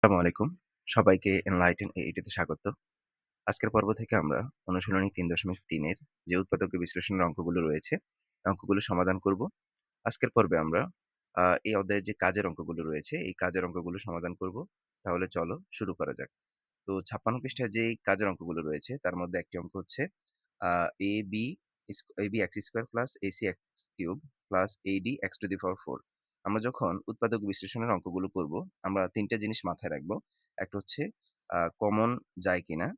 আসসালামু আলাইকুম। সবাইকে এনলাইটেন AAT তে স্বাগত। আজকের পর্ব থেকে আমরা অনুশীলনী ৩.৩ এর যে উৎপাদক বিশ্লেষণের অঙ্কগুলো রয়েছে, অঙ্কগুলো সমাধান করব। আজকের পর্বে আমরা এই অধ্যায়ের যে কাজের অঙ্কগুলো রয়েছে, এই কাজের অঙ্কগুলো সমাধান করব। তাহলে চলো শুরু করা যাক। তো ৫৬ পৃষ্ঠায় যেই কাজের অঙ্কগুলো রয়েছে, তার মধ্যে একটি অঙ্ক হচ্ছে আ AB AB x square plus AC x cube plus AD x to the power 4। আমরা যখন উৎপাদক বিশ্লেষণের অঙ্কগুলো করব, আমরা ৩ টা জিনিস মাথায় রাখবো। একটা হচ্ছে কমন যায় কিনা,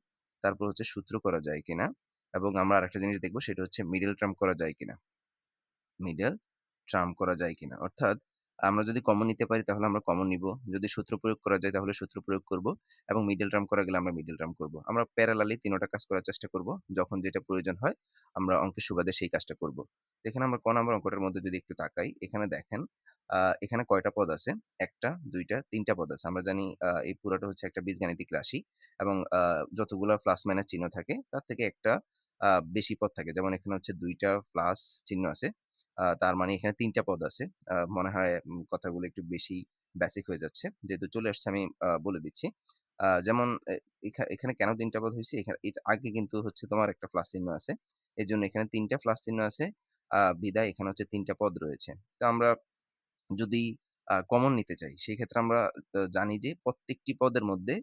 তারপর হচ্ছে সূত্র করা যায় কিনা এবং আমরা আরেকটা জিনিস দেখব সেটা হচ্ছে মিডল টার্ম করা যায় কিনা। মিডল টার্ম করা যায় কিনা। অর্থাৎ আমরা যদি কমন নিতে পারি তাহলে আমরা কমন নিবো। যদি সূত্র প্রয়োগ করা যায় তাহলে সূত্র প্রয়োগ করব এবং মিডল টার্ম করা গেলে আমরা মিডল টার্ম করব। আমরা প্যারালালি ৩ টা কাজ করার চেষ্টা করব। যখন যেটা প্রয়োজন হয় আমরা অঙ্কের সুবাদে সেই কাজটা করব। তো এখানে আমরা ক নাম্বার অঙ্কটার মধ্যে যদি একটু তাকাই, এখানে দেখেন এখানে কয়টা পদ আছে? ১ টা, ২ টা, ৩ টা পদ আছে। আমরা জানি এই পুরাটা হচ্ছে একটা বীজগাণিতিক রাশি এবং যতগুলা প্লাস মাইনাস চিহ্ন থাকে তার থেকে একটা বেশি পদ থাকে। যেমন এখানে হচ্ছে ২ টা প্লাস চিহ্ন আছে। তার মানে এখানে ৩ টা পদ আছে। মনে হয় কথাগুলো একটু বেশি বেসিক হয়ে যাচ্ছে। যেহেতু চলে আসছে আমি বলে দিচ্ছি। যেমন এখানে কেন ৩ টা পদ হইছে? এটা আগে কিন্তু হচ্ছে তোমার একটা প্লাস চিহ্ন আছে। এজন্য এখানে ৩ টা প্লাস চিহ্ন আছে। বিধায় এখানে হচ্ছে ৩ টা পদ রয়েছে। তো আমরা যদি কমন নিতে চাই, সেক্ষেত্রে আমরা জানি যে প্রত্যেকটি পদের মধ্যে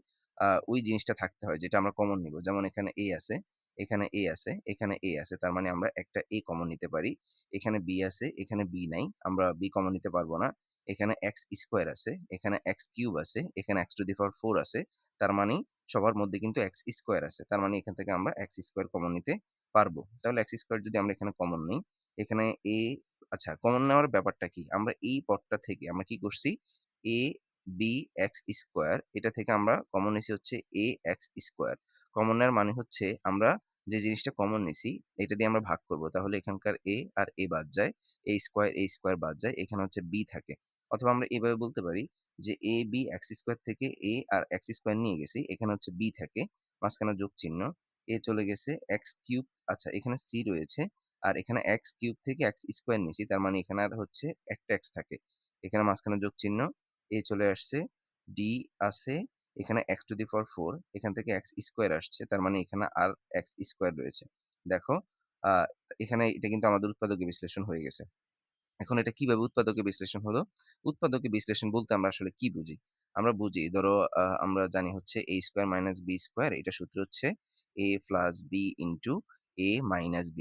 ওই জিনিসটা থাকতে হয় যেটা আমরা কমন নিবো। যেমন এখানে A আছে, এখানে A আছে, এখানে A আছে। তার মানে আমরা একটা A কমন নিতে পারি। এখানে B আছে, এখানে B নাই। আমরা B কমন নিতে পারবো না। এখানে x স্কয়ার আছে, এখানে x কিউব আছে, এখানে x টু দি পাওয়ার 4 আছে। তার মানে সবার মধ্যে কিন্তু x স্কয়ার আছে। তার মানে এখান থেকে আমরা x স্কয়ার কমন নিতে পারবো। তাহলে x স্কয়ার যদি আমরা এখানে কমন নিই, এখানে A আচ্ছা, কমন নেওয়ার ব্যাপারটা কি? আমরা এই পদটা থেকে আমরা কি করছি? a b x স্কয়ার এটা থেকে আমরা কমন নিছি হচ্ছে a x স্কয়ার। কমন নেওয়ার মানে হচ্ছে আমরা যে জিনিসটা কমন নিছি এটা দিয়ে আমরা ভাগ করব। তাহলে এখানকার a আর a বাদ যায়। a স্কয়ার বাদ যায়। এখানে হচ্ছে b থাকে। অথবা আমরা এভাবে বলতে পারি যে a b x স্কয়ার থেকে a আর x স্কয়ার নিয়ে গেছি। এখানে হচ্ছে b থাকে। মাঝখানে যোগ চিহ্ন। a চলে গেছে x কিউব আচ্ছা এখানে c রয়েছে। আর এখানে x কিউব থেকে x স্কয়ার নিছি। তার মানে এখানে আর হচ্ছে একটা x থাকে। এখানে মাঝখানে যোগ চিহ্ন, a চলে আসছে, d আছে, এখানে x টু দি পাওয়ার 4 এখান থেকে x স্কয়ার আসছে। তার মানে এখানে আর x স্কয়ার রয়েছে। দেখো আ এখানে এটা কিন্তু আমাদের উৎপাদকে বিশ্লেষণ হয়ে গেছে। এখন এটা কিভাবে উৎপাদকে বিশ্লেষণ হলো? উৎপাদকে বিশ্লেষণ বলতে আমরা আসলে কি বুঝি? আমরা বুঝি ধরো আমরা জানি হচ্ছে a square minus b square এটার সূত্র হচ্ছে a plus b into a minus b।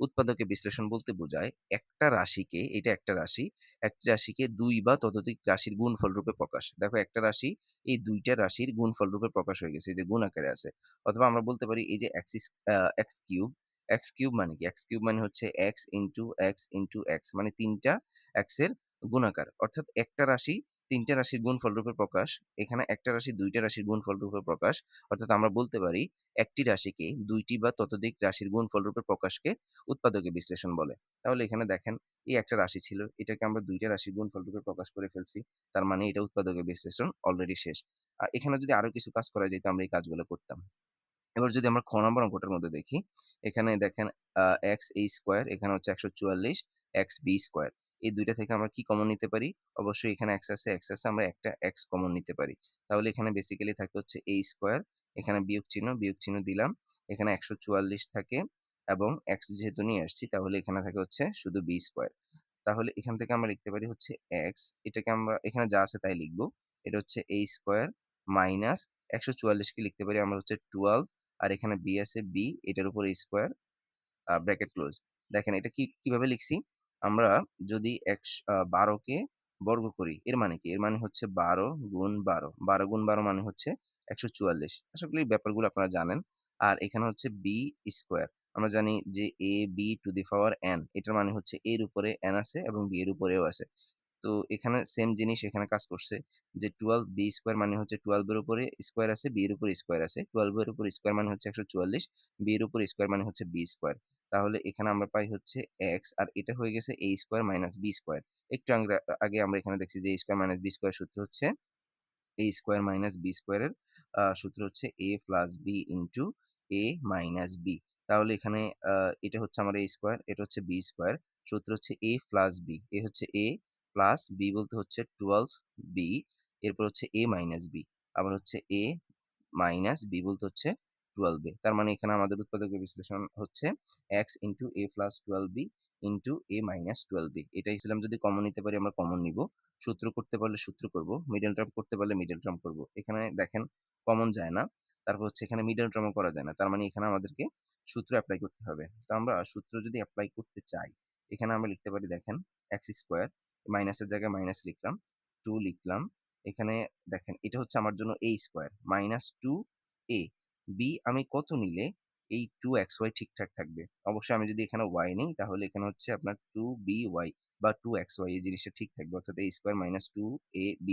উৎপাদকে বিশ্লেষণ বলতে বোঝায় একটা রাশিকে এটা একটা রাশি, একটা রাশিকে ২ বা ততোধিক রাশির গুণফল রূপে প্রকাশ। দেখো একটা রাশি এই ২ টা রাশির গুণফল রূপে প্রকাশ হয়ে গেছে। এই যে গুণ আকারে আছে। অথবা আমরা বলতে পারি এই যে x কিউব x কিউব মানে কি? x কিউব মানে হচ্ছে x into x into x মানে ৩ টা x এর গুণাকার। অর্থাৎ একটা রাশি ৩ টা রাশির গুণফল রূপে প্রকাশ। এখানে একটা রাশি ২ টা রাশির গুণফল রূপে প্রকাশ। অর্থাৎ আমরা বলতে পারি একটি রাশিকে ২ টি বা ততোধিক রাশির গুণফল রূপে প্রকাশকে উৎপাদকে বিশ্লেষণ বলে। তাহলে এখানে দেখেন এই একটা রাশি ছিল। এটাকে আমরা ২ টা রাশির গুণফল রূপে প্রকাশ করে ফেলছি। তার মানে এটা উৎপাদকে বিশ্লেষণ অলরেডি শেষ। এখানে যদি আরো কিছু কাজ করা যেত আমরা এই কাজগুলো করতাম। এবার যদি আমরা খ নাম্বার অঙ্কটার মধ্যে দেখি, এখানে দেখেন আ x a স্কয়ার এখানে হচ্ছে ১৪৪ x b স্কয়ার। এই ২ টা থেকে আমরা কি কমন নিতে পারি? অবশ্যই এখানে x আছে আমরা একটা x কমন নিতে পারি। তাহলে এখানে বেসিক্যালি থাকে হচ্ছে a স্কয়ার, এখানে বিয়োগ চিহ্ন দিলাম। এখানে ১৪৪ থাকে এবং x যেহেতু নিয়ে আসছি তাহলে এখানে থাকে হচ্ছে শুধু b স্কয়ার। তাহলে এখান থেকে আমরা লিখতে পারি হচ্ছে x এটাকে আমরা এখানে যা আছে তাই লিখব। এটা হচ্ছে a স্কয়ার মাইনাস ১৪৪ কে লিখতে পারি আমরা হচ্ছে 12 আর এখানে b আছে b এটার উপরে স্কয়ার ব্র্যাকেট ক্লোজ। দেখেন এটা কিভাবে লিখছি? আমরা যদি ১২ কে বর্গ করি এর মানে কি? এর মানে হচ্ছে ১২ গুণ ১২। ১২ গুণ ১২ মানে হচ্ছে ১৪৪। আশা করি ব্যাপারগুলো আপনারা জানেন। আর এখানে হচ্ছে b স্কয়ার। আমরা জানি যে a b two the power n এটার মানে হচ্ছে a এর উপরে n আছে এবং b এর উপরেও আছে। তো এখানে সেম জিনিস এখানে কাজ করছে যে 12 b স্কয়ার মানে হচ্ছে 12 এর উপরে স্কয়ার আছে, b এর উপরে স্কয়ার আছে। 12 এর উপর স্কয়ার মানে হচ্ছে ১৪৪, b এর উপর স্কয়ার মানে হচ্ছে b স্কয়ার। তাহলে এখানে আমরা পাই হচ্ছে x আর এটা হয়ে গেছে a square minus b square. একটু আগে আমরা এখানে দেখছি যে a square minus b square সূত্র হচ্ছে a স্কয়ার মাইনাস b স্কয়ারের সূত্র হচ্ছে a plus b into a minus b। তাহলে এখানে আ এটা হচ্ছে আমার a স্কয়ার, এটা হচ্ছে b স্কয়ার। সূত্র হচ্ছে a প্লাস b। হচ্ছে a প্লাস b বলতে হচ্ছে 12b এরপর হচ্ছে a মাইনাস b। আবার হচ্ছে a মাইনাস b বলতে হচ্ছে 12a। তার মানে এখানে আমাদের উৎপাদকের বিশ্লেষণ হচ্ছে x into a plus 12b into a minus 12b। এটাই ছিলাম, যদি কমন নিতে পারি আমরা কমন নিব, সূত্র করতে পারলে সূত্র করব, মিডল টার্ম করতে পারলে মিডল টার্ম করব। এখানে দেখেন কমন যায় না, তারপর হচ্ছে এখানে মিডল টার্মও করা যায় না, তার মানে এখানে আমাদেরকে সূত্র অ্যাপ্লাই করতে হবে। তো আমরা সূত্র যদি অ্যাপ্লাই করতে চাই, এখানে আমরা লিখতে পারি, দেখেন এক্স স্কোয়ার, মাইনাসের জায়গায় মাইনাস লিখলাম, 2 লিখলাম, এখানে দেখেন এটা হচ্ছে আমার জন্য a square minus 2a। B আমি কত নিলে এই 2xy ঠিকঠাক থাকবে? অবশ্যই আমি যদি এখানে y নেই তাহলে এখানে হচ্ছে আপনার 2by বা 2xy এই জিনিসটা ঠিক থাকবে, অর্থাৎ a স্কোয়ার মাইনাস 2ab।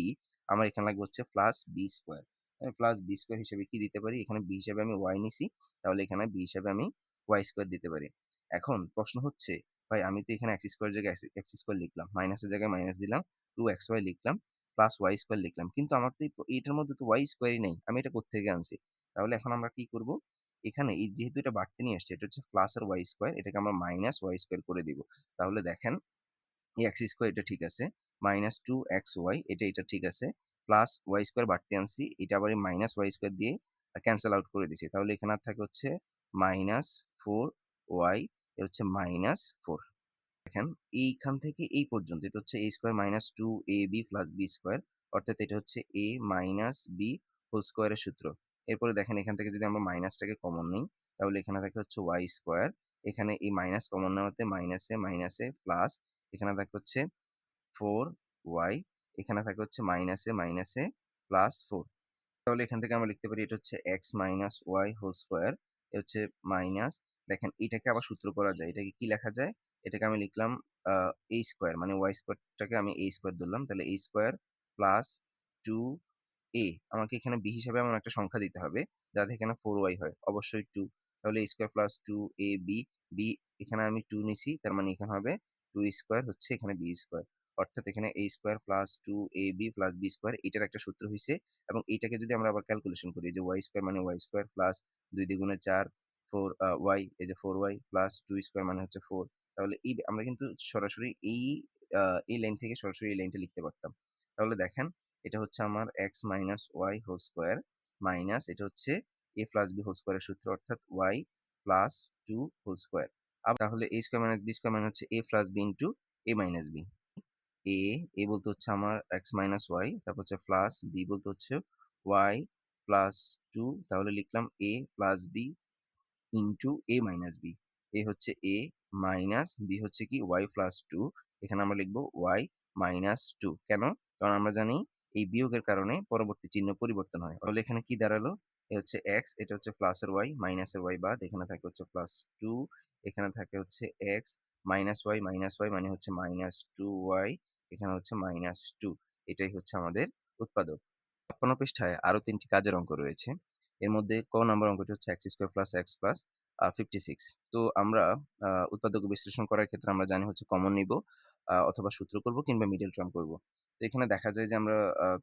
আমার এখানে লাগবে হচ্ছে প্লাস বি স্কোয়ার। আমি প্লাস বি স্কোয়ার হিসেবে কি দিতে পারি? এখানে বি হিসেবে আমি y নিছি, তাহলে এখানে বি হিসেবে আমি y স্কোয়ার দিতে পারি। এখন প্রশ্ন হচ্ছে, ভাই আমি তো এখানে এক্স স্কোয়ার জায়গায় এক্স স্কোয়ার লিখলাম, মাইনাসের জায়গায় মাইনাস দিলাম, 2xy লিখলাম, প্লাস ওয়াই স্কোয়ার লিখলাম, কিন্তু আমার তো এটার মধ্যে তো ওয়াই স্কোয়ারই নেই, আমি এটা কোত্থেকে আনছি? তাহলে এখন আমরা কি করব? এখানে এই যেহেতু এটা বাড়তে নিয়ে আসছে, এটা হচ্ছে প্লাস আর ওয়াই স্কোয়ার, এটাকে আমরা মাইনাস ওয়াই স্কোয়ার করে দিব। তাহলে দেখেন এই এক্স স্কোয়ার এটা ঠিক আছে, মাইনাস 2xy এটা ঠিক আছে, প্লাস ওয়াই স্কোয়ার বাড়তে আনছি, এটা আবার এই মাইনাস ওয়াই স্কোয়ার দিয়ে ক্যান্সেল আউট করে দিছি। তাহলে এখানে আর থাকে হচ্ছে মাইনাস 4y, এ হচ্ছে মাইনাস 4। দেখেন এইখান থেকে এই পর্যন্ত এটা হচ্ছে a square minus 2ab plus b square, অর্থাৎ এটা হচ্ছে a মাইনাস b হোল স্কোয়ারের সূত্র। এরপরে দেখেন এখান থেকে যদি আমরা মাইনাসটাকে কমন নিই, তাহলে এখানে থাকে হচ্ছে y স্কোয়ার, এখানে এই মাইনাস কমন নেওয়াতে মাইনাসে মাইনাসে প্লাস, এখানে থাকে হচ্ছে 4y, এখানে থাকে হচ্ছে মাইনাসে মাইনাসে প্লাস 4। তাহলে এখান থেকে আমরা লিখতে পারি এটা হচ্ছে x minus y whole square, এ হচ্ছে মাইনাস, দেখেন এটাকে আবার সূত্র করা যায়, এটাকে কি লেখা যায়? এটাকে আমি লিখলাম a স্কোয়ার, মানে ওয়াই স্কোয়ারটাকে আমি a স্কোয়ার ধরলাম, তাহলে a স্কোয়ার প্লাস 2a। আমাকে এখানে b হিসাবে এমন একটা সংখ্যা দিতে হবে যাতে এখানে 4y হয়, অবশ্যই 2। তাহলে a square plus 2ab, b এখানে আমি 2 নিছি, তার মানে এখানে হবে 2 স্কোয়ার হচ্ছে এখানে b স্কোয়ার, অর্থাৎ এখানে a square plus 2ab plus b square, এটার একটা সূত্র হইছে। এবং এইটাকে যদি আমরা আবার ক্যালকুলেশন করি, যে ওয়াই স্কোয়ার মানে ওয়াই স্কোয়ার প্লাস 2 দ্বিগুণে 4, 4 ওয়াই, এই যে 4y প্লাস 2 স্কোয়ার মানে হচ্ছে 4। তাহলে এই আমরা কিন্তু সরাসরি এই লাইন থেকে সরাসরি এই লাইনটা লিখতে পারতাম। তাহলে দেখেন এটা হচ্ছে আমার x minus y whole square minus এটা হচ্ছে a প্লাস b হোল স্কোয়ারের সূত্র, অর্থাৎ y প্লাস 2 হোল স্কোয়ার। আবার তাহলে a square minus b square মানে হচ্ছে a plus b into a minus b। এ বলতে হচ্ছে আমার এক্স মাইনাস ওয়াই, তারপর হচ্ছে প্লাস বি বলতে হচ্ছে ওয়াই প্লাস 2, তাহলে লিখলাম এ plus B into A minus b. A হচ্ছে এ মাইনাস বি হচ্ছে কি ওয়াই প্লাস 2, এখানে আমরা লিখবো ওয়াই মাইনাস 2। কেন? কারণ আমরা জানি এই বিয়োগের কারণে পরবর্তী চিহ্ন পরিবর্তন হয়। তাহলে এখানে কি দাঁড়ালো? এ হচ্ছে এক্স, এটা হচ্ছে প্লাসের ওয়াই মাইনাসের ওয়াই বাদ, এখানে থাকে হচ্ছে প্লাস 2, এখানে থাকে হচ্ছে এক্স মাইনাস ওয়াই মানে হচ্ছে মাইনাস 2y, এখানে হচ্ছে মাইনাস 2। এটাই হচ্ছে আমাদের উৎপাদক। ৫৬ পৃষ্ঠায় আরো ৩টি কাজের অঙ্ক রয়েছে। এর মধ্যে ক নম্বর অঙ্কটি হচ্ছে x square plus x plus 56। তো আমরা উৎপাদক বিশ্লেষণ করার ক্ষেত্রে আমরা জানি হচ্ছে কমন নিব, অথবা সূত্র করব কিংবা মিডল টার্ম করব। তো এখানে দেখা যায় যে আমরা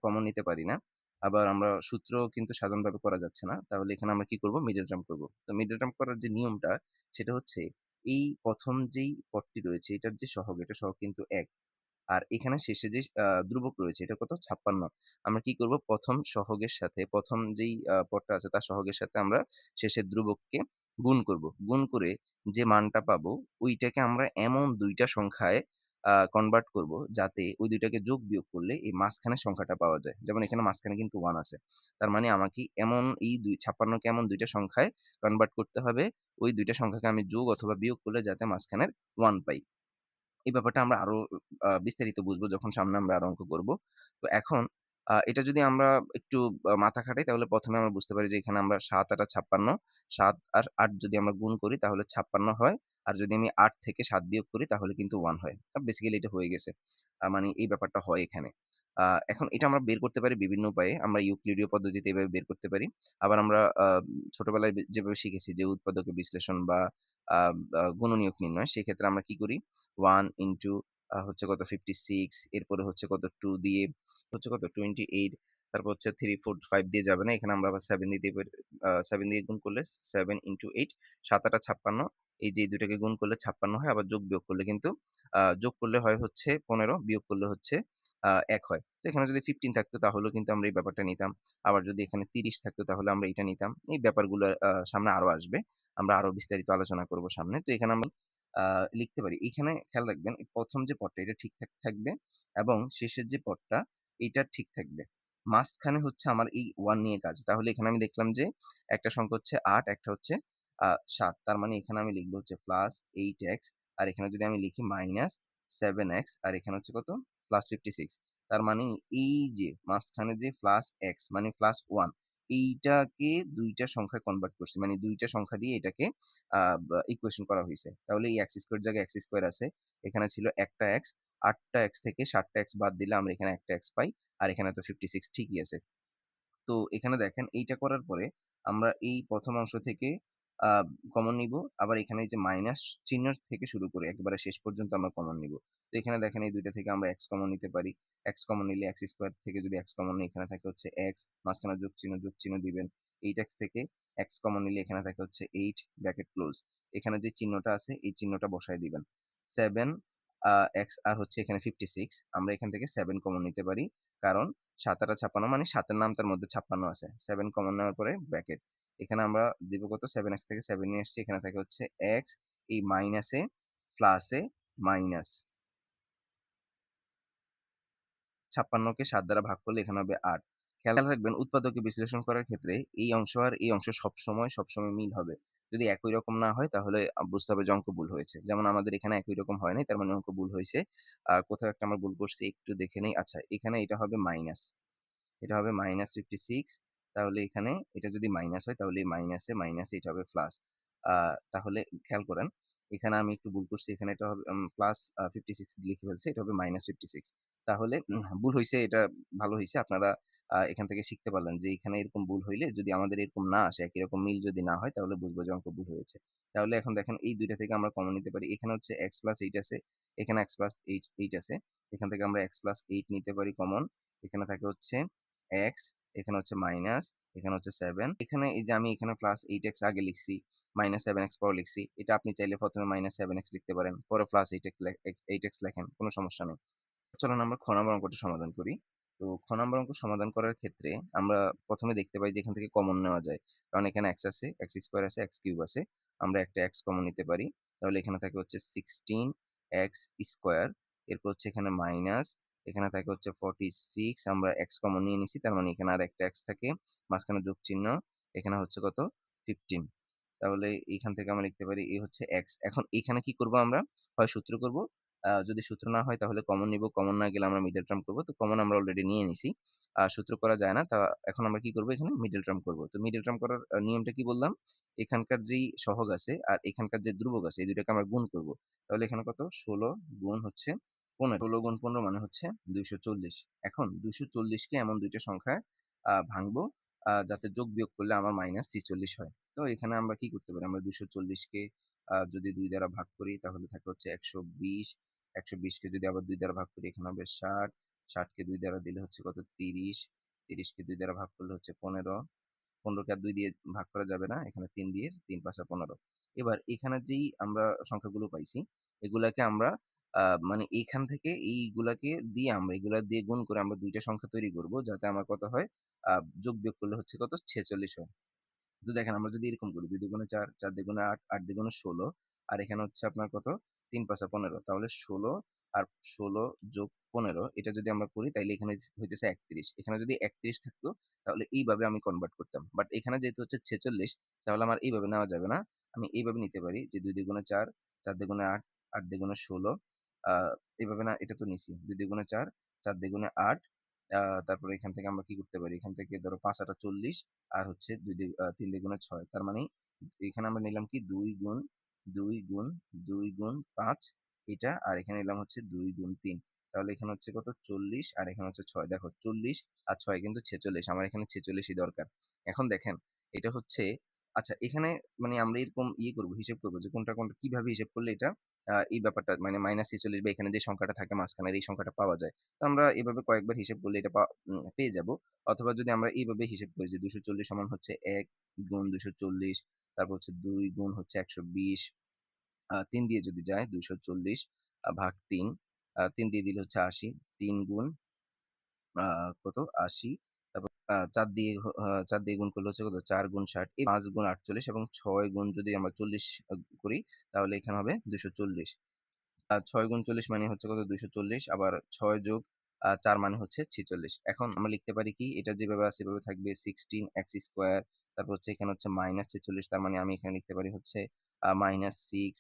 কমন নিতে পারি না। আবার আমরা সূত্র কিন্তু সাধারণভাবে করা যাচ্ছে না। তাহলে এখানে আমরা কি করব? মিডল টার্ম করব। তো মিডল টার্ম করার যে নিয়মটা সেটা হচ্ছে এই ১ম যেই পদটি রয়েছে এটার যে সহগ, এটা সহগ কিন্তু ১। আর এখানে শেষে যে ধ্রুবক রয়েছে এটা কত? ৫৬। আমরা কি করব? ১ম সহগের সাথে ১ম যেই পদটা আছে তার সহগের সাথে আমরা শেষের ধ্রুবককে গুণ করব। গুণ করে যে মানটা পাবো ওইটাকে আমরা এমন ২ টা সংখ্যায় কনভার্ট করব যাতে ওই ২ টাকে যোগ বিয়োগ করলে এই মাঝখানের সংখ্যাটা পাওয়া যায়। যেমন এখানে মাঝখানে কিন্তু 1 আছে। তার মানে আমাকে এমন এই ৫৬ কে এমন ২ টা সংখ্যায় কনভার্ট করতে হবে, ওই ২ টা সংখ্যাকে আমি যোগ অথবা বিয়োগ করলে যাতে মাঝখানের 1 পাই। এই ব্যাপারটা আমরা আরো বিস্তারিত বুঝবো যখন সামনে আমরা আরো অঙ্ক করব। তো এখন এটা যদি আমরা একটু মাথা খাটাই তাহলে ১ম এ আমরা বুঝতে পারি যে এখানে আমরা ৭ ৮ ৫৬, ৭ আর ৮ যদি আমরা গুণ করি তাহলে ৫৬ হয়। আর যদি আমি ৮ থেকে ৭ বিয়োগ করি তাহলে কিন্তু 1 হয়। বেসিক্যালি এটা হয়ে গেছে। মানে এই ব্যাপারটা হয় এখানে। আ এখন এটা আমরা বের করতে পারি বিভিন্ন উপায়ে। আমরা ইউক্লিডীয় পদ্ধতিতে এভাবে বের করতে পারি। আবার আমরা ছোটবেলায় যেভাবে শিখেছি যে উৎপাদকের বিশ্লেষণ বা আ আ গুণনীয়ক নির্ণয়, সেক্ষেত্রে আমরা কি করি? 1 ইনটু হচ্ছে কত 56, এরপরে হচ্ছে কত 2 দিয়ে হচ্ছে কত 28, তারপর হচ্ছে 3, 4, 5 দিয়ে যাবে না। এখানে আমরা আবার 7 দিতে পারি। 7 দিয়ে গুণ করলে ৭ ইনটু ৮, ৭ ৮ ৫৬। এই যে ২ টাকে গুণ করলে ৫৬ হয়। আবার যোগ বিয়োগ করলে কিন্তু যোগ করলে হয় হচ্ছে ১৫, বিয়োগ করলে হচ্ছে ১ হয়। তো এখানে যদি 15 থাকতো তাহলেও কিন্তু আমরা এই ব্যাপারটা নিতাম। আবার যদি এখানে 30 থাকতো তাহলে আমরা এটা নিতাম। এই ব্যাপারগুলো সামনে আরো আসবে। আমরা আরো বিস্তারিত আলোচনা করব সামনে। তো এখানে আমরা আ লিখতে পারি। এখানে খেয়াল রাখবেন ১ম যে পদটা এটা ঠিকঠাক থাকবে এবং শেষের যে পদটা এইটা ঠিক থাকবে। মাঝখানে হচ্ছে আমার এই 1 নিয়ে কাজ। তাহলে এখানে আমি দেখলাম যে একটা সংখ্যা হচ্ছে ৮, একটা হচ্ছে ৭। তার মানে এখানে আমি লিখব হচ্ছে +8x আর এখানে যদি আমি লিখি -7x আর এখানে হচ্ছে কত? +56 তার মানে এই যে মাঝখানে যে +x মানে +1 এইটাকে ২ টা সংখ্যায় কনভার্ট করছি। মানে ২ টা সংখ্যা দিয়ে এটাকে আ ইকুয়েশন করা হইছে। তাহলে এই x স্কয়ার জায়গায় x স্কয়ার আছে। এখানে ছিল একটা x, ৮ টা x থেকে ৭ টা x বাদ দিলে আমরা এখানে একটা x পাই। আর এখানে তো 56 ঠিকই আছে। তো এখানে দেখেন এইটা করার পরে আমরা এই ১ম অংশ থেকে আ কমন নিবো। আবার এখানে এই যে মাইনাস চিহ্ন থেকে শুরু করে একেবারে শেষ পর্যন্ত আমরা কমন নিবো। তো এখানে দেখেন এই ২ টা থেকে আমরা x কমন নিতে পারি। x কমন নিলে x স্কয়ার থেকে যদি x কমন নিই এখানে থাকে হচ্ছে x মাঝখানে যোগ চিহ্ন দিবেন। 8x থেকে x কমন নিলে এখানে থাকে হচ্ছে 8 ব্র্যাকেট ক্লোজ। এখানে যে চিহ্নটা আছে এই চিহ্নটা বসায় দিবেন। 7 x আর হচ্ছে এখানে 56 আমরা এখান থেকে 7 কমন নিতে পারি। কারণ ৭ ৮ 56 মানে ৭ এর নাম তার মধ্যে 56 আছে। 7 কমন নেওয়ার পরে ব্র্যাকেট। এখানে আমরা দিব কত 7x থেকে 7 নিয়ে আসছি। এখানে থাকে হচ্ছে x এই মাইনাসে প্লাসে মাইনাস ৫৬ কে ৭ দ্বারা ভাগ করলে এখানে হবে ৮। খেয়াল রাখবেন উৎপাদকে বিশ্লেষণ করার ক্ষেত্রে এই অংশ আর এই অংশ সবসময় মিল হবে। যদি একই রকম না হয় তাহলে বুঝতে হবে যে অঙ্ক ভুল হয়েছে। যেমন আমাদের এখানে একই রকম হয় নাই তার মানে অঙ্ক ভুল হইছে। কোথাও একটা আমরা ভুল করছি একটু দেখে নেই। আচ্ছা এখানে এটা হবে মাইনাস। এটা হবে -56 তাহলে এখানে এটা যদি মাইনাস হয় তাহলে এই মাইনাসে এটা হবে প্লাস। আ তাহলে খেয়াল করেন এখানে আমি একটু ভুল করছি। এখানে এটা হবে প্লাস 56 লিখে ফেলছি। এটা হবে -56 তাহলে ভুল হইছে এটা ভালো হইছে। আপনারা এখান থেকে শিখতে পারলেন যে এখানে এরকম ভুল হইলে যদি আমাদের এরকম না আসে, একই রকম মিল যদি না হয় তাহলে বুঝবো যে অঙ্ক ভুল হয়েছে। তাহলে এখন দেখেন এই ২ টা থেকে আমরা কমন নিতে পারি। এখানে হচ্ছে x + 8 আছে, এখানে x + 8 আছে। এখান থেকে আমরা x + 8 নিতে পারি কমন। এখানে থাকে হচ্ছে x এখানে হচ্ছে মাইনাস, এখানে হচ্ছে 7 এখানে এই যে আমি এখানে +8x আগে লিখছি, -7x পরে লিখছি। এটা আপনি চাইলে ১ম এ -7x লিখতে পারেন। পরে +8x লেখেন। কোন সমস্যা নেই। চলুন আমরা খ নাম্বার অঙ্কটি সমাধান করি। তো খ নাম্বার অঙ্ক সমাধান করার ক্ষেত্রে আমরা ১ম এ দেখতে পাই যে এখান থেকে কমন নেওয়া যায়। কারণ এখানে x আছে, x স্কয়ার আছে, x কিউব আছে। আমরা একটা x কমন নিতে পারি। তাহলে এখানে থাকে হচ্ছে 16x স্কয়ার। এরপর হচ্ছে এখানে মাইনাস, এখানে থাকে হচ্ছে 46 আমরা x কমন নিয়ে নিছি। তার মানে এখানে আরেকটা x থাকে। মাঝখানে যোগ চিহ্ন। এখানে হচ্ছে কত? 15 তাহলে এইখান থেকে আমরা লিখতে পারি এ হচ্ছে x। এখন এখানে কি করব আমরা? হয় সূত্র করব যদি সূত্র না হয় তাহলে কমন নিব। কমন না গেলে আমরা মিডল টার্ম করব। তো কমন আমরা অলরেডি নিয়ে নিছি। সূত্র করা যায় না। তা এখন আমরা কি করব এখানে মিডল টার্ম করব। তো মিডল টার্ম করার নিয়মটা কি বললাম? এখানকার যেই সহগ আছে আর এখানকার যে ধ্রুবক আছে এই ২ টাকে আমরা গুণ করব। তাহলে এখানে কত? ১৬ গুণ হচ্ছে ১৫ ১৬ গুণ ১৫ মানে হচ্ছে ২৪০ এখন ২৪০ কে এমন ২ টা সংখ্যায় ভাঙবো যাতে যোগ বিয়োগ করলে আমার -৪৬ হয়। তো এখানে আমরা কি করতে পারি? আমরা ২৪০ কে যদি ২ দ্বারা ভাগ করি তাহলে থাকে হচ্ছে ১২০ ১২০ কে যদি আবার ২ দ্বারা ভাগ করি এখানে হবে ৬০ ৬০ কে ২ দ্বারা দিলে হচ্ছে কত ৩০ ৩০ কে ২ দ্বারা ভাগ করলে হচ্ছে ১৫ ১৫ কে আর ২ দিয়ে ভাগ করা যাবে না। এখানে ৩ দিয়ে ৩ ৫ ১৫ এবার এখানে যেই আমরা সংখ্যাগুলো পাইছি এগুলাকে আমরা মানে এইখান থেকে এইগুলাকে দিয়ে আমরা এগুলা দিয়ে গুণ করে আমরা ২ টা সংখ্যা তৈরি করব যাতে আমার কত হয় আ যোগ বিয়োগ করলে হচ্ছে কত ৪৬ হয়। তো দেখেন আমরা যদি এরকম করি ২ দুগুণে ৪, ৪ দুগুণে ৮, ৮ দুগুণে ১৬ আর এখানে হচ্ছে আপনার কত ৩ ৫ ১৫ তাহলে ১৬ আর ১৬ যোগ ১৫ এটা যদি আমরা করি তাইলে এখানে হইতেছে ৩১ এখানে যদি ৩১ থাকতো তাহলে এইভাবে আমি কনভার্ট করতাম। বাট এখানে যেহেতু হচ্ছে ৪৬ তাহলে আমার এইভাবে নেওয়া যাবে না। আমি এইভাবে নিতে পারি যে ২ দুগুণে ৪, ৪ দুগুণে ৮, ৮ দুগুণে ১৬ আ এভাবে না এটা তো নিছি। ২ দুগুণে ৪, ৪ দুগুণে ৮ আ তারপরে এখান থেকে আমরা কি করতে পারি? এখান থেকে ধরো ৫ ৮ ৪০ আর হচ্ছে ৩ দুগুণে ৬ তার মানে এখানে আমরা নিলাম কি ২ গুণ ২ গুণ ২ গুণ ৫ এটা আর এখানে নিলাম হচ্ছে ২ গুণ ৩ তাহলে এখানে হচ্ছে কত ৪০ আর এখানে হচ্ছে ৬ দেখো ৪০ আর ৬ কিন্তু ৪৬ আমার এখানে ৪৬ই দরকার। এখন দেখেন এটা হচ্ছে আচ্ছা এখানে মানে আমরা এরকম করব হিসেব করব যে কোনটা কিভাবে হিসেব করলে এটা এই ব্যাপারটা মানে -৪৬ বা এখানে যে সংখ্যাটা থাকে মাঝখানের এই সংখ্যাটা পাওয়া যায়। তো আমরা এভাবে কয়েকবার হিসেব করলে এটা পেয়ে যাব। অথবা যদি আমরা এইভাবে হিসেব করি যে ২৪০ সমান হচ্ছে ১ গুণ ২৪০ তারপর হচ্ছে ২ গুণ হচ্ছে ১২০ ৩ দিয়ে যদি যায় ২৪০ ভাগ ৩ ৩ দিয়ে দিলে হচ্ছে ৮০ ৩ গুণ আ কত ৮০, তারপর ৪ দিয়ে ৪ দিয়ে গুণ করলে হচ্ছে কত ৪ গুণ ৬০, এই ৫ গুণ ৪৮ এবং ৬ গুণ যদি আমরা ৪০ করি তাহলে এখানে হবে ২৪০। ৬ গুণ ৪০ মানে হচ্ছে কত ২৪০, আবার ৬ যোগ ৪ মানে হচ্ছে ৪৬। এখন আমরা লিখতে পারি কি, এটা যেভাবে আছে এভাবে থাকবে 16x², তারপর হচ্ছে এখানে হচ্ছে -৪৬, তার মানে আমি এখানে লিখতে পারি হচ্ছে -6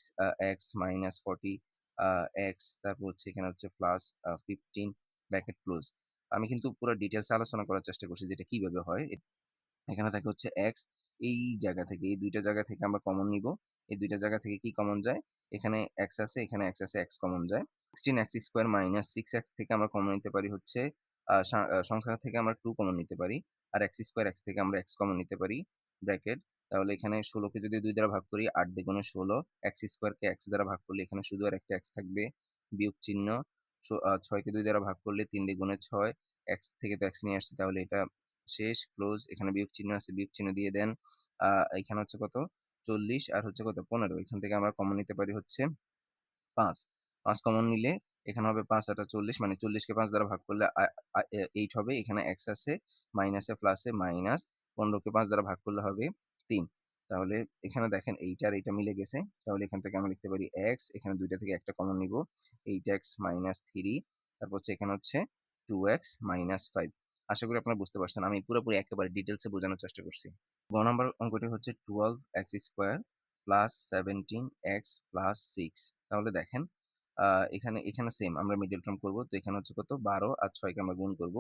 x -40 x, তারপর হচ্ছে এখানে হচ্ছে প্লাস 15 ব্র্যাকেট ক্লোজ। আমি কিন্তু পুরো ডিটেইলস এ আলোচনা করার চেষ্টা করছি যে এটা কিভাবে হয়। এখানে থাকে হচ্ছে x, এই জায়গা থেকে, এই ২ টা জায়গা থেকে আমরা কমন নিবো। এই ২ টা জায়গা থেকে কি কমন যায়? এখানে x আছে, এখানে x আছে, x কমন যায়। 16x² -6x থেকে আমরা কমন নিতে পারি হচ্ছে সংখ্যা থেকে আমরা 2 কমন নিতে পারি। আর x² x থেকে আমরা x কমন নিতে পারি, ব্র্যাকেট। তাহলে এখানে ১৬ কে যদি ২ দ্বারা ভাগ করি ৮ দ্বিগুণে ১৬, x² কে x দ্বারা ভাগ করলে এখানে শুধু আর একটা x থাকবে, বিয়োগ চিহ্ন। ৬ কে ২ দ্বারা ভাগ করলে ৩ দ্বিগুণে ৬, x থেকে তো x নিয়ে আসছি তাহলে এটা শেষ, ক্লোজ। এখানে বিয়োগ চিহ্ন আছে, বিয়োগ চিহ্ন দিয়ে দেন। আ এখানে হচ্ছে কত ৪০ আর হচ্ছে কত ১৫। এখান থেকে আমরা কমন নিতে পারি হচ্ছে ৫। ৫ কমন নিলে এখানে হবে ৫ ৮ ৪০, মানে ৪০ কে ৫ দ্বারা ভাগ করলে আ আ এ ৮ হবে। এখানে x আছে, মাইনাসে প্লাসে মাইনাস। ১৫ কে ৫ দ্বারা ভাগ করলে হবে ৩। তাহলে এখানে দেখেন এইটা আর এইটা মিলে গেছে। তাহলে এখান থেকে আমরা লিখতে পারি x, এখানে ২ টা থেকে একটা কমন নিব। 8x - 3, তারপর হচ্ছে এখানে হচ্ছে 2x - 5। আশা করি আপনারা বুঝতে পারছেন। আমি পুরোপুরি একেবারে ডিটেইলস এ বোঝানোর চেষ্টা করছি। গ নাম্বার অঙ্কটি হচ্ছে 12x² প্লাস 17x প্লাস 6। তাহলে দেখেন আ এখানে সেম আমরা মিডল টার্ম করব। তো এখানে হচ্ছে কত ১২ আর ৬ কে আমরা গুণ করব।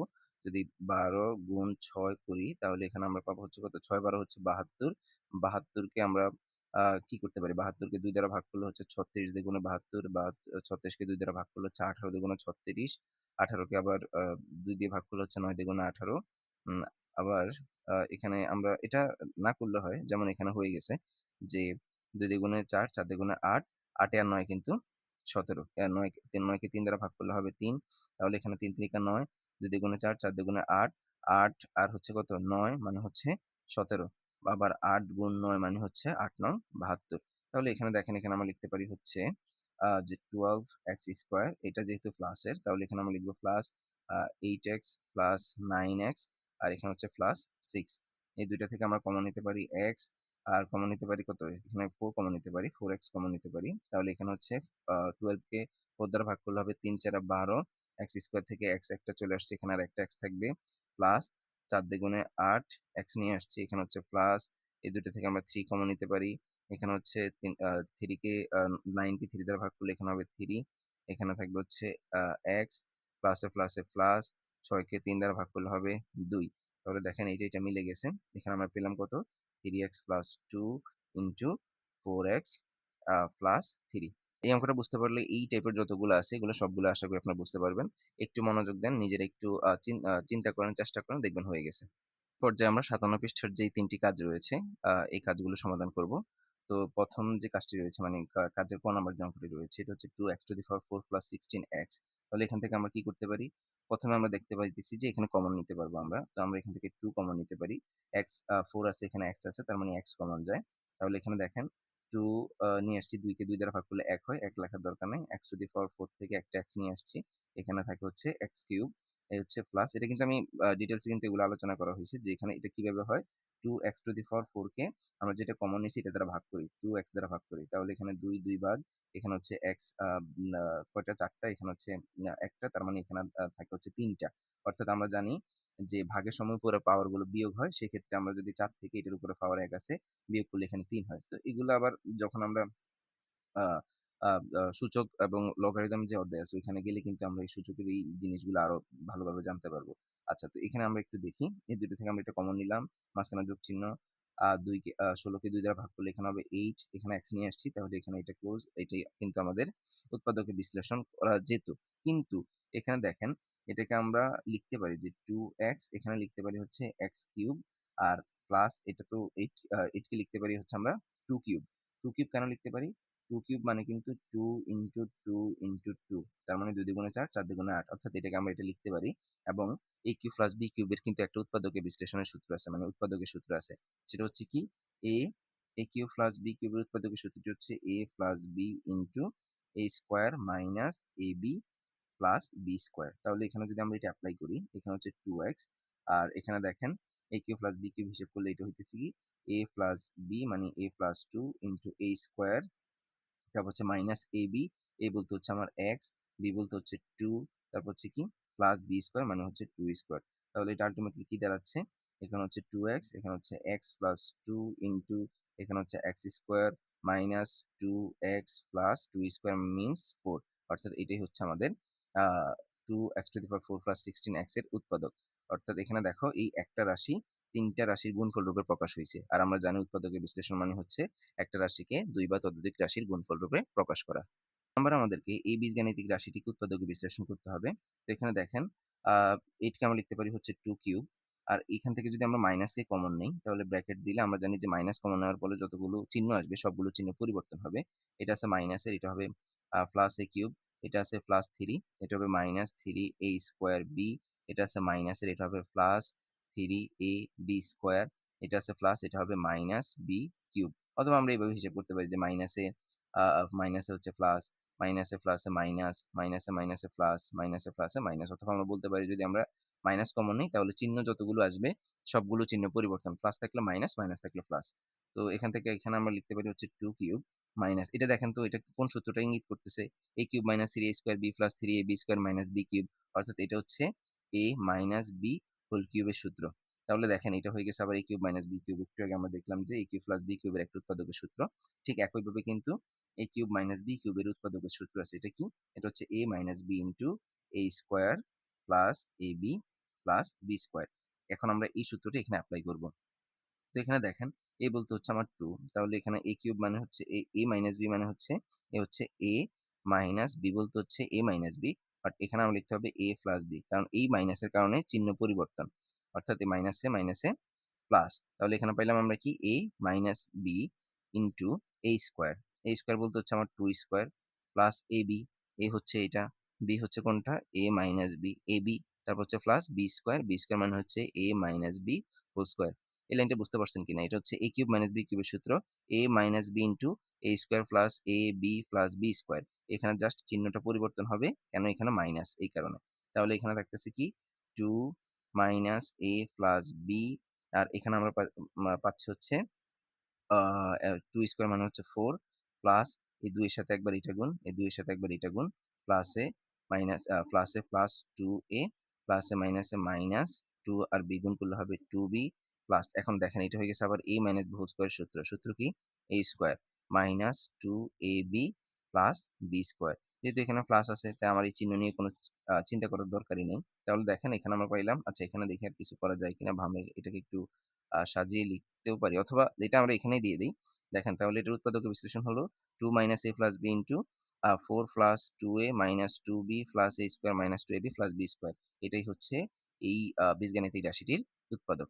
যদি ১২ গুণ ৬ করি তাহলে এখানে আমরা পাবো হচ্ছে কত ৬ ১২ হচ্ছে ৭২। ৭২ কে আমরা কি করতে পারি? ৭২ কে ২ দ্বারা ভাগ করলে হচ্ছে ৩৬ দ্বিগুণে ৭২, ৩৬ কে ২ দ্বারা ভাগ করলে হচ্ছে ১৮ দ্বিগুণে ৩৬। ১৮ কে আবার ২ দিয়ে ভাগ করলে হচ্ছে ৯ দ্বিগুণে ১৮। আবার এখানে আমরা এটা না করলে হয়, যেমন এখানে হয়ে গেছে যে ২ দ্বিগুণে ৪, ৪ দ্বিগুণে ৮, ৮ এ আর ৯ কিন্তু ১৭। ৯ কে ৩ দ্বারা ভাগ করলে হবে ৩। তাহলে এখানে ৩ ৩ ৯, ২ দ্বিগুণে ৪, ৪ দ্বিগুণে ৮, ৮ আর হচ্ছে কত ৯ মানে হচ্ছে ১৭। আবার ৮ গুণ ৯ মানে হচ্ছে ৮ নং ৭২। তাহলে এখানে দেখেন, এখানে আমরা লিখতে পারি হচ্ছে যে 12x² এটা যেহেতু প্লাসের তাহলে এখানে আমরা লিখব প্লাস 8x প্লাস 9x, আর এখানে হচ্ছে প্লাস 6। এই ২ টা থেকে আমরা কমন নিতে পারি x, আর কমন নিতে পারি কত? এখানে 4 কমন নিতে পারি, 4x কমন নিতে পারি। তাহলে এখানে হচ্ছে 12 কে 4 দ্বারা ভাগ করলে হবে ৩ ৪ ১২, x² থেকে x একটা চলে আসছে, এখানে আর একটা x থাকবে, প্লাস ৪ দ্বিগুণে ৮, x নিয়ে আসছি, এখানে হচ্ছে প্লাস। এই ২ টা থেকে আমরা 3 কমন নিতে পারি। এখানে হচ্ছে 3 কে 9 কে 3 দ্বারা ভাগ করলে এখানে হবে 3। এখানে থাকবে হচ্ছে আ x, প্লাসে প্লাসে প্লাস, ৬ কে ৩ দ্বারা ভাগ করলে হবে ২। তাহলে দেখেন এইটা মিলে গেছে। এখানে আমরা পেলাম কত? 3x + 2 into 4x plus 3। এই অঙ্কটা বুঝতে পারলে এই টাইপের যতগুলো আছে এগুলো সবগুলো আশা করি আপনারা বুঝতে পারবেন। একটু মনোযোগ দেন, নিজেরা একটু চিন্তা করেন, চেষ্টা করেন, দেখবেন হয়ে গেছে। পর্যায়ে আমরা ৫৭ পৃষ্ঠার যেই ৩ টি কাজ রয়েছে, এই কাজগুলো সমাধান করব। তো ১ম যে কাজটি রয়েছে মানে কাজের ক নাম্বার যে অঙ্কটি রয়েছে এটা হচ্ছে 2x⁴ + 16x। তাহলে এখান থেকে আমরা কি করতে পারি? ১ম এ আমরা দেখতে পাইতেছি যে এখানে কমন নিতে পারবো আমরা। তো আমরা এখান থেকে 2 কমন নিতে পারি। x 4 আছে, এখানে x আছে, তার মানে x কমন যায়। তাহলে এখানে দেখেন 2 নিয়ে আসছি, ২ কে ২ দ্বারা ভাগ করলে ১ হয়। ১ লেখার দরকার নাই। x⁴ থেকে একটা x নিয়ে আসছি। এখানে থাকে হচ্ছে x³ এই হচ্ছে প্লাস। এটা কিন্তু আমি ডিটেইলস এ কিন্তু এগুলো আলোচনা করা হইছে যে এখানে এটা কিভাবে হয়। 2x⁴ কে আমরা যেটা কমন নিছি এটা দ্বারা ভাগ করি। 2x দ্বারা ভাগ করি। তাহলে এখানে ২ ২ ভাগ। এখানে হচ্ছে x কয়টা ৪ টা, এখানে হচ্ছে ১ টা, তার মানে এখানে থাকে হচ্ছে ৩ টা। অর্থাৎ আমরা জানি যে ভাগের সময় উপরে পাওয়ার গুলো বিয়োগ হয়। সেক্ষেত্রে আমরা যদি ৪ থেকে এটার উপরে পাওয়ার ১ আছে, বিয়োগ করলে এখানে ৩ হয়। তো এগুলো আবার যখন আমরা আ আ আ সূচক এবং লগারিদম যে অধ্যায় আছে ওইখানে গেলে কিন্তু আমরা এই সূচকের এই জিনিসগুলো আরো ভালোভাবে জানতে পারবো। আচ্ছা, তো এখানে আমরা একটু দেখি। এই ২ টা থেকে আমরা এটা কমন নিলাম। মাঝখানে যোগ চিহ্ন। ২ কে ১৬ কে ২ দ্বারা ভাগ করলে এখানে হবে ৮। এখানে x নিয়ে আসছি। তাহলে এখানে এটা ক্লোজ। এটাই কিন্তু আমাদের উৎপাদকে বিশ্লেষণ করা যেত। কিন্তু এখানে দেখেন এটাকে আমরা লিখতে পারি যে 2x, এখানে লিখতে পারি হচ্ছে x³ আর প্লাস এটা তো ৮ কে লিখতে পারি হচ্ছে আমরা 2³ 2³ কেন লিখতে পারি? 2³ মানে কিন্তু 2 ইনটু 2 ইনটু 2, তার মানে ২ দ্বিগুণে ৪, ৪ দ্বিগুণে ৮, অর্থাৎ এটাকে আমরা এটা লিখতে পারি। এবং a কিউব প্লাস b কিউবের কিন্তু একটা উৎপাদকে বিশ্লেষণের সূত্র আছে, মানে উৎপাদকের সূত্র আছে। সেটা হচ্ছে কি? a কিউব প্লাস b কিউবের উৎপাদকের সূত্রটি হচ্ছে a plus b into a square minus ab plus B square. তাহলে এখানে যদি আমরা এটা অ্যাপ্লাই করি, এখানে হচ্ছে 2x, আর এখানে দেখেন a cube plus b cube হিসেব করলে এটা হইতেছে কি a প্লাস বি মানে a plus 2 into a square, তারপর হচ্ছে মাইনাস এ বি, এ বলতে হচ্ছে আমার এক্স, বি বলতে হচ্ছে 2, তারপর হচ্ছে কি প্লাস বি স্কোয়ার মানে হচ্ছে 2 স্কোয়ার। তাহলে এটা আলটিমেটলি কি দাঁড়াচ্ছে, এখানে হচ্ছে 2x, এখানে হচ্ছে x প্লাস 2 ইন্টু এখানে হচ্ছে x square minus 2x plus 2 square means 4, অর্থাৎ এটাই হচ্ছে আমাদের 2x⁴ প্লাস 16x এর উৎপাদক। অর্থাৎ এখানে দেখো এই একটা রাশি তিনটা রাশির গুণফল রূপে প্রকাশ হয়েছে, আর আমরা জানি উৎপাদকের বিশ্লেষণ মানে হচ্ছে একটা রাশিকে দুই বা ততোধিক রাশির গুণফল রূপে প্রকাশ করা। নাম্বার আমাদেরকে এই বীজগাণিতিক রাশিটিকে উৎপাদকে বিশ্লেষণ করতে হবে। তো এখানে দেখেন আহ এইটাকে আমরা লিখতে পারি হচ্ছে 2 কিউব, আর এখান থেকে যদি আমরা মাইনাসকে কমন নেই তাহলে ব্র্যাকেট দিলে আমরা জানি যে মাইনাস কমন নেওয়ার ফলে যতগুলো চিহ্ন আসবে সবগুলো চিহ্ন পরিবর্তন হবে। এটা আছে মাইনাসের, এটা হবে প্লাস এ কিউব, এটা আছে প্লাস 3, এটা হবে মাইনাস 3 a স্কোয়ার বি, এটা আছে মাইনাসের, এটা হবে প্লাস 3 a বি স্কোয়ার, এটা আছে প্লাস, এটা হবে মাইনাস বি কিউব। অথবা আমরা এইভাবে হিসাব করতে পারি যে মাইনাসে মাইনাসে হচ্ছে প্লাস, মাইনাসে প্লাসে মাইনাস, মাইনাসে মাইনাসে প্লাস, মাইনাসে প্লাসে মাইনাস। অথবা আমরা বলতে পারি যদি আমরা মাইনাস কমন নেই তাহলে চিহ্ন যতগুলো আসবে সবগুলো চিহ্ন পরিবর্তন, প্লাস থাকলে মাইনাস, মাইনাস থাকলে প্লাস। তো এখান থেকে এখানে আমরা লিখতে পারি হচ্ছে 2 কিউব মাইনাস, এটা দেখেন তো এটা কোন সূত্রটা ইঙ্গিত করতেছে, a cube minus 3a square b plus 3ab square minus b cube, অর্থাৎ এটা হচ্ছে a মাইনাস বি হোল কিউবের সূত্র। তাহলে দেখেন এটা হয়ে গেছে আবার a cube minus b cube, একটু আগে আমরা দেখলাম যে a কিউব প্লাস বি কিউবের একটা উৎপাদকের সূত্র। ঠিক একইভাবে কিন্তু a কিউব মাইনাস বি কিউবের উৎপাদকের সূত্র আছে, এটা কি, এটা হচ্ছে a minus b into a square plus a b plus B square. এখন আমরা এই সূত্রটি এখানে অ্যাপ্লাই করব। তো এখানে দেখেন a বলতে হচ্ছে আমার 2, তাহলে এখানে a কিউব মানে হচ্ছে a মাইনাস বি মানে হচ্ছে এ হচ্ছে a মাইনাস বি বলতে হচ্ছে a মাইনাস বি, বাট এখানে আমরা লিখতে হবে a প্লাস বি, কারণ এই মাইনাসের কারণে চিহ্ন পরিবর্তন, অর্থাৎ এই মাইনাসে মাইনাসে প্লাস। তাহলে এখানে পাইলাম আমরা কি a minus b into a square, a square বলতে হচ্ছে আমার 2 square plus a b, a হচ্ছে এটা, বি হচ্ছে কোনটা a minus b a b, তারপর হচ্ছে প্লাস বি স্কোয়ার মানে হচ্ছে a minus b whole square. এই লাইনটা বুঝতে পারছেন কিনা, এটা হচ্ছে a কিউব মাইনাস বি কিউবের সূত্র, a minus b into a square plus a b plus B square. এখানে জাস্ট চিহ্নটা পরিবর্তন হবে, কেন এখানে মাইনাস এই কারণে। তাহলে এখানে থাকতেছে কি 2 মাইনাস a প্লাস বি, আর এখানে আমরা পাচ্ছি হচ্ছে 2 স্কোয়ার মানে হচ্ছে 4 প্লাস এই 2 এর সাথে একবার এটা গুণ, এই 2 এর সাথে একবার এটা গুণ, প্লাসে মাইনাস প্লাসে প্লাস 2a, প্লাসে মাইনাসে মাইনাস 2 আর বি গুণ করলে হবে 2b প্লাস। এখন দেখেন এটা হয়ে গেছে আবার a minus b whole square সূত্র, সূত্র কি a square minus 2ab plus B square. যেহেতু এখানে প্লাস আছে তাই আমার এই চিহ্ন নিয়ে কোনো চিন্তা করার দরকারই নেই। তাহলে দেখেন এখানে আমরা পাইলাম, আচ্ছা এখানে দেখি আর কিছু করা যায় কিনা, ভাবে এটাকে একটু সাজিয়ে লিখতেও পারি, অথবা এটা আমরা এখানেই দিয়ে দিই। দেখেন তাহলে এটার উৎপাদকের বিশ্লেষণ হলো 2 minus a plus B into 4 plus 2a minus 2b plus a square minus 2ab plus B square. এটাই হচ্ছে এই বীজগাণিতিক রাশিটির উৎপাদক।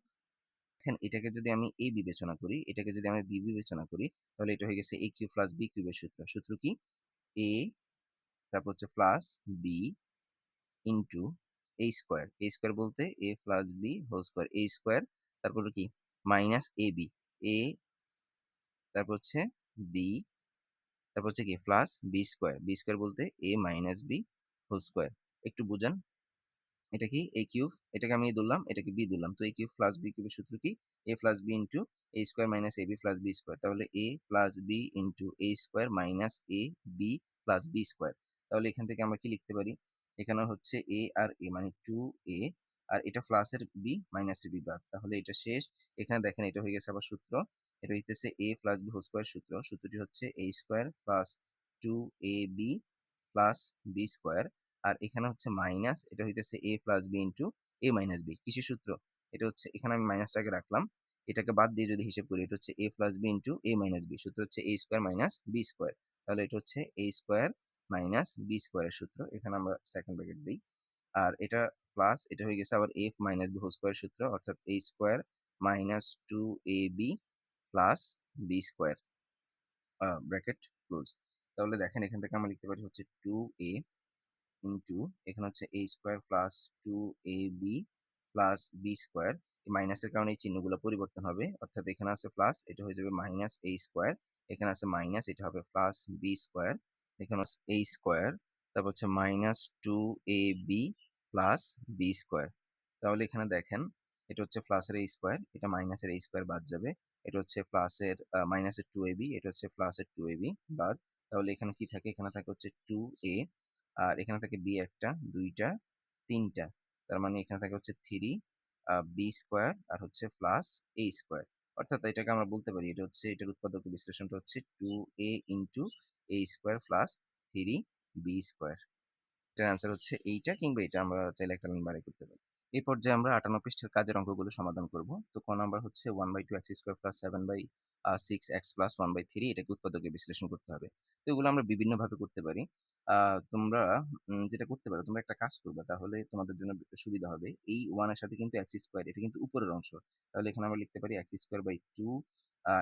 এখন এটাকে যদি আমি a বিবেচনা করি, এটাকে যদি আমি b বিবেচনা করি, তাহলে এটা হয়ে গেছে a কিউব প্লাস বি কিউবের সূত্র, সূত্র কি a, তারপর হচ্ছে plus b into a square বলতে a plus B whole square, a square তারপর কি মাইনাস এ বি, a তারপর হচ্ছে বি, তারপর হচ্ছে কি প্লাস বি স্কোয়ার বলতে এ মাইনাস বি হোল স্কোয়ার। একটু বুঝান, এটা কি a কিউব, এটাকে আমি ধরলাম, এটাকে b ধরলাম, তো a কিউব প্লাস b কিউবের সূত্র কি a plus B into a square minus a b plus B square. তাহলে a plus B into a square minus a b plus B square. তাহলে এখান থেকে আমরা কি লিখতে পারি, এখানে হচ্ছে a আর a মানে 2a, আর এটা প্লাসের b মাইনাসের b বাদ, তাহলে এটা শেষ। এখানে দেখেন এটা হয়ে গেছে আবার সূত্র, এটা হইতেছে a plus B whole square সূত্র, সূত্রটি হচ্ছে a square plus 2ab plus B square, আর এখানে হচ্ছে মাইনাস, এটা হইতেছে a plus B into a minus B, কিসের সূত্র, এটা হচ্ছে এখানে আমি মাইনাসটাকে রাখলাম, এটাকে বাদ দিয়ে যদি হিসেব করি এটা হচ্ছে a plus B into a minus b, সূত্র হচ্ছে a square minus b square. তাহলে এটা হচ্ছে a স্কোয়ার মাইনাস বি স্কোয়ারের সূত্র, এখানে আমরা সেকেন্ড ব্র্যাকেট দিই, আর এটা প্লাস, এটা হয়ে গেছে আবার a minus b whole square সূত্র, অর্থাৎ a square minus 2ab plus B square bracket close. তাহলে দেখেন এখান থেকে আমরা লিখতে পারি হচ্ছে 2a ইন্টু এখানে হচ্ছে a square plus 2ab plus B square, মাইনাসের কারণে এই চিহ্নগুলো পরিবর্তন হবে, অর্থাৎ এখানে আছে প্লাস, এটা হয়ে যাবে মাইনাস a স্কোয়ার, এখানে আছে মাইনাস, এটা হবে প্লাস বি স্কোয়ার, এখানে আছে a স্কোয়ার, তারপর হচ্ছে -2ab প্লাস বি স্কোয়ার। তাহলে এখানে দেখেন এটা হচ্ছে প্লাসের a স্কোয়ার, এটা মাইনাসের a স্কোয়ার বাদ যাবে। এটা হচ্ছে প্লাসের মাইনাসের 2ab, এটা হচ্ছে প্লাসের 2ab বাদ। তাহলে এখানে কি থাকে? এখানে থাকে হচ্ছে 2a, আর এখানে থাকে b একটা, 2টা, 3টা। তার মানে এখানে থাকে হচ্ছে 3 বি স্কোয়ার আর হচ্ছে প্লাস a স্কোয়ার। অর্থাৎ এটাকে আমরা বলতে পারি এটা হচ্ছে এটার উৎপাদক বিশ্লেষণটা হচ্ছে 2a into a square plus 3b square. এটার অ্যান্সার হচ্ছে এইটা, কিংবা এটা আমরা চাইলে একটা লাইন বাড়াই করতে পারি। এই পর্যায়ে আমরা 58 পৃষ্ঠার কাজের অঙ্কগুলো সমাধান করব। তো ক নাম্বার হচ্ছে 1/2x² প্লাস 7/6x প্লাস 1/3, এটাকে উৎপাদকে বিশ্লেষণ করতে হবে। তো এগুলো আমরা বিভিন্নভাবে করতে পারি। তোমরা যেটা করতে পারো, তোমরা একটা কাজ করবা, তাহলে তোমাদের জন্য সুবিধা হবে। এই 1 এর সাথে কিন্তু x² এটা কিন্তু উপরের অংশ। তাহলে এখানে আমরা লিখতে পারি x²/2,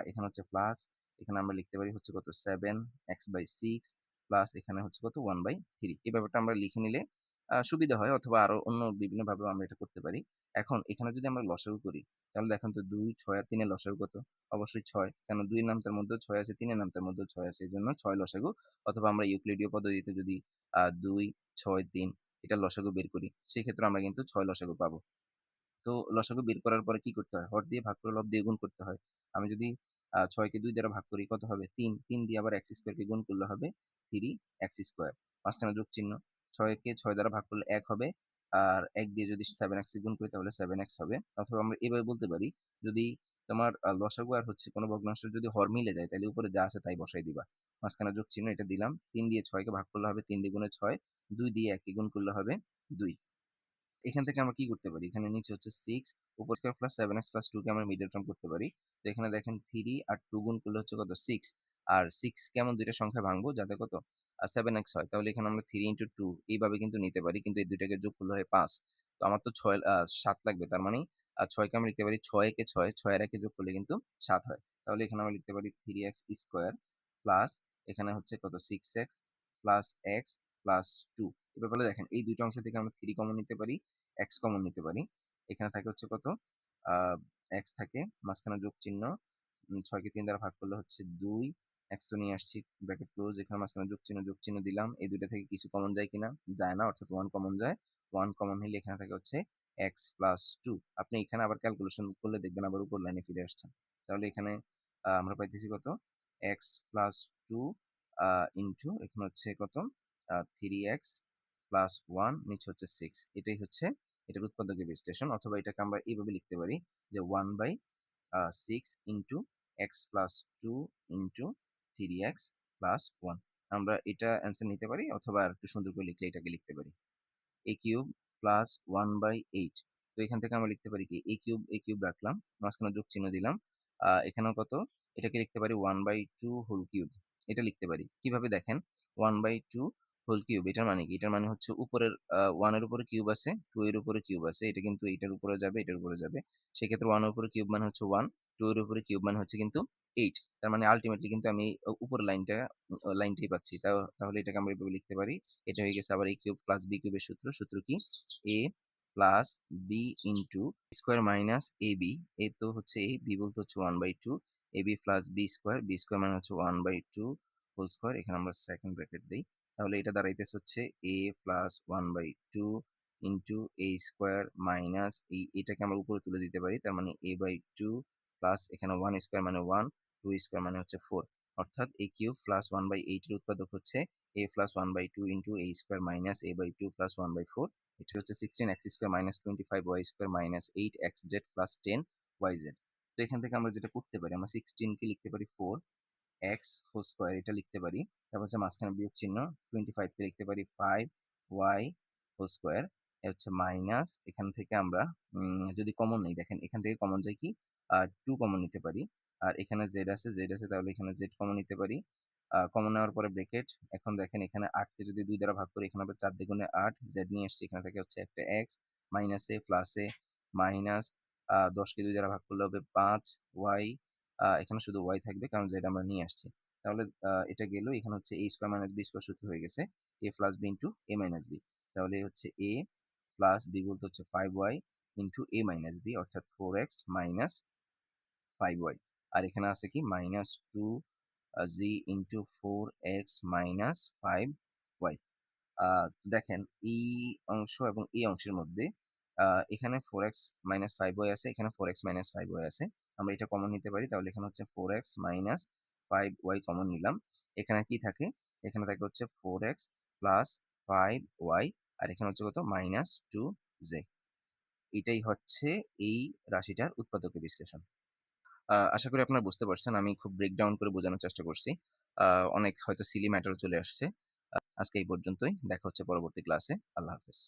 এখানে হচ্ছে প্লাস, এখানে আমরা লিখতে পারি হচ্ছে কত 7x/6 প্লাস এখানে হচ্ছে কত 1/3। এই ব্যাপারটা আমরা লিখে নিলে সুবিধা হয়, অথবা আরো অন্য বিভিন্নভাবেও আমরা এটা করতে পারি। এখন এখানে যদি আমরা লসাগু করি, তাহলে দেখেন তো 2, 6 আর 3 এর লসাগু কত? অবশ্যই 6, কেন 2 এর নামতার মধ্যেও 6 আছে, 3 এর নামতার মধ্যেও 6 আছে, এজন্য 6 লসাগু। অথবা আমরা ইউক্লিডীয় পদ্ধতিতে যদি 2, 6, 3 এটার লসাগু বের করি, সেক্ষেত্রে আমরা কিন্তু 6 লসাগু পাবো। তো লসাগু বের করার পরে কি করতে হয়? হর দিয়ে ভাগ করে লব দিয়ে গুণ করতে হয়। আমি যদি 6 কে 2 দ্বারা ভাগ করি, কত হবে? 3, 3 দিয়ে আবার x স্কয়ার কে গুণ করলে হবে 3x স্কয়ার। মাঝখানে যোগ চিহ্ন। 6 কে 6 দ্বারা ভাগ করলে 1 হবে। আর 1 দিয়ে যদি 7x কে গুণ করি, তাহলে 7x হবে। অথবা আমরা এভাবে বলতে পারি, যদি তোমার লসাগু আর হচ্ছে কোনো ভগ্নাংশের যদি হর মিলে যায়, তাহলে উপরে যা আছে তাই বসাই দিবা। মাঝখানে যোগ চিহ্ন, এটা দিলাম। 3 দিয়ে 6 কে ভাগ করলে হবে 3 দ্বিগুণে 6, 2 দিয়ে 1 কে গুণ করলে হবে 2। এখান থেকে আমরা কি করতে পারি? এখানে নিচে হচ্ছে 6, উপর স্কয়ার প্লাস 7x প্লাস 2 কে আমরা মিডল টার্ম করতে পারি। তো এখানে দেখেন 3 আর 2 গুণ করলে হচ্ছে কত? 6। আর 6 কে এমন দুইটা সংখ্যায় ভাঙবো যাতে কত? 7x হয়। তাহলে এখানে আমরা 3 ইনটু 2 এইভাবে কিন্তু নিতে পারি। কিন্তু এই দুইটাকে যোগ করলে হয় 5। তো আমার তো 7 লাগবে। তার মানে 6 কে আমরা লিখতে পারি 6 একে 6, 6 আর 1 যোগ করলে কিন্তু 7 হয়। তাহলে এখানে আমরা লিখতে পারি 3x স্কয়ার প্লাস এখানে হচ্ছে কত? 6x plus x plus 2। এবার বলে দেখেন এই দুইটা অংশ থেকে আমরা 3 কমন নিতে পারি, x কমন নিতে পারি। এখানে থাকে হচ্ছে কত? আ x থাকে, মাঝখানে যোগ চিহ্ন। 6 কে 3 দ্বারা ভাগ করলে হচ্ছে 2। x তো নিয়ে আসছি, ব্র্যাকেট ক্লোজ। এখানে মাঝখানে যোগ চিহ্ন দিলাম। এই দুইটা থেকে কিছু কমন যায় কিনা? যায় না, অর্থাৎ 1 কমন যায়। 1 কমন হইলে এখানে থাকে হচ্ছে x প্লাস 2। আপনি এখানে আবার ক্যালকুলেশন করলে দেখবেন আবার উপর লাইনে ফিরে আসছে। তাহলে এখানে আমরা পাইতেছি কত? x প্লাস 2 ইনটু এখানে হচ্ছে কত? 3x প্লাস 1, নিচে হচ্ছে 6। এটাই হচ্ছে এটার উৎপাদকের বিশ্লেষণ। অথবা এটাকে আমরা এইভাবে লিখতে পারি যে 1/6 into x plus 2 into 3x plus 1। আমরা এটা অ্যান্সার নিতে পারি, অথবা আর একটু সুন্দর করে লিখলে এটাকে লিখতে পারি a কিউব প্লাস 1/8। তো এখান থেকে আমরা লিখতে পারি কি? a কিউব রাখলাম, মাঝখানে যোগ চিহ্ন দিলাম। এখানেও কত? এটাকে লিখতে পারি 1/2 হোল কিউব। এটা লিখতে পারি কিভাবে? দেখেন 1/2 হোল কিউব এটার মানে কি? এটার মানে হচ্ছে উপরের 1 এর উপরে কিউব আছে, 2 এর উপরে কিউব আছে, এটা কিন্তু এটার উপরে যাবে, এটার উপরে যাবে। সেক্ষেত্রে 1 এর উপরে কিউব মানে হচ্ছে 1, 2 এর উপরে কিউব মানে হচ্ছে কিন্তু 8। তার মানে আলটিমেটলি কিন্তু আমি উপরের লাইনটাই পাচ্ছি। তাহলে এটাকে আমরা এভাবে লিখতে পারি। এটা হয়ে গেছে আবার a কিউব প্লাস b কিউবের সূত্র। সূত্র কি? a plus b into square minus ab। a তো হচ্ছে a, b বলতে হচ্ছে 1/2, ab plus b square, b square মানে হচ্ছে 1/2 হোল স্কয়ার। এখানে আমরা সেকেন্ড ব্র্যাকেট দেই। তাহলে এটা দাঁড়াইতেছে হচ্ছে a plus 1/2 into a square minus এটাকে আমরা উপরে তুলে দিতে পারি। তার মানে a/2 প্লাস এখানে 1 স্কয়ার মানে 1, 2 স্কয়ার মানে হচ্ছে 4। অর্থাৎ a কিউব প্লাস 1/8 এর উৎপাদক হচ্ছে a plus 1/2 into a square minus a/2 plus 1/4। এটা হচ্ছে 16x square minus 25y square minus 8xz plus 10yz। তো এখান থেকে আমরা যেটা করতে পারি, আমরা 16 কে লিখতে পারি 4x হোল স্কোয়ার, এটা লিখতে পারি। তারপর হচ্ছে মাঝখানে বিয়োগ চিহ্ন, 25 কে লিখতে পারি 5y হোল স্কোয়ার। এ হচ্ছে মাইনাস, এখান থেকে আমরা যদি কমন নেই, দেখেন এখান থেকে কমন যায় কি? 2 কমন নিতে পারি। আর এখানে z আছে, তাহলে এখানে z কমন নিতে পারি। কমন নেওয়ার পরে ব্রেকেট। এখন দেখেন এখানে 8 কে যদি 2 দ্বারা ভাগ করি, এখানে হবে 4 দ্বিগুণে 8, z নিয়ে আসছি, এখানে থেকে হচ্ছে একটা x, মাইনাসে প্লাসে মাইনাস 10 কে 2 দ্বারা ভাগ করলে হবে 5y। এখানে শুধু y থাকবে, কারণ z আমরা নিয়ে আসছি। তাহলে এটা গেল, এখানে হচ্ছে a square minus b square সূত্র হয়ে গেছে a plus b into a minus b। তাহলে হচ্ছে a প্লাস b বলতে হচ্ছে 5y into a minus b, অর্থাৎ 4x মাইনাস 5y। আর এখানে আছে কি? Minus 2 z into 4x minus 5y। আ দেখেন এই অংশ এবং এই অংশের মধ্যে আ এখানে 4x - 5y আছে, এখানে 4x - 5y আছে। আমরা এটা কমন নিতে পারি। তাহলে এখানে হচ্ছে 4x - 5y কমন নিলাম। এখানে কি থাকে? এখানে থাকে হচ্ছে 4x + 5y আর এখানে হচ্ছে কত? -2z। এটাই হচ্ছে এই রাশিটার উৎপাদকের বিশ্লেষণ। আশা করি আপনারা বুঝতে পারছেন। আমি খুব ব্রেকডাউন করে বোঝানোর চেষ্টা করছি। আ অনেক হয়তো সিলি ম্যাটার ও চলে আসছে। আজকে এই পর্যন্তই। দেখা হচ্ছে পরবর্তী ক্লাসে। আল্লাহ হাফেজ।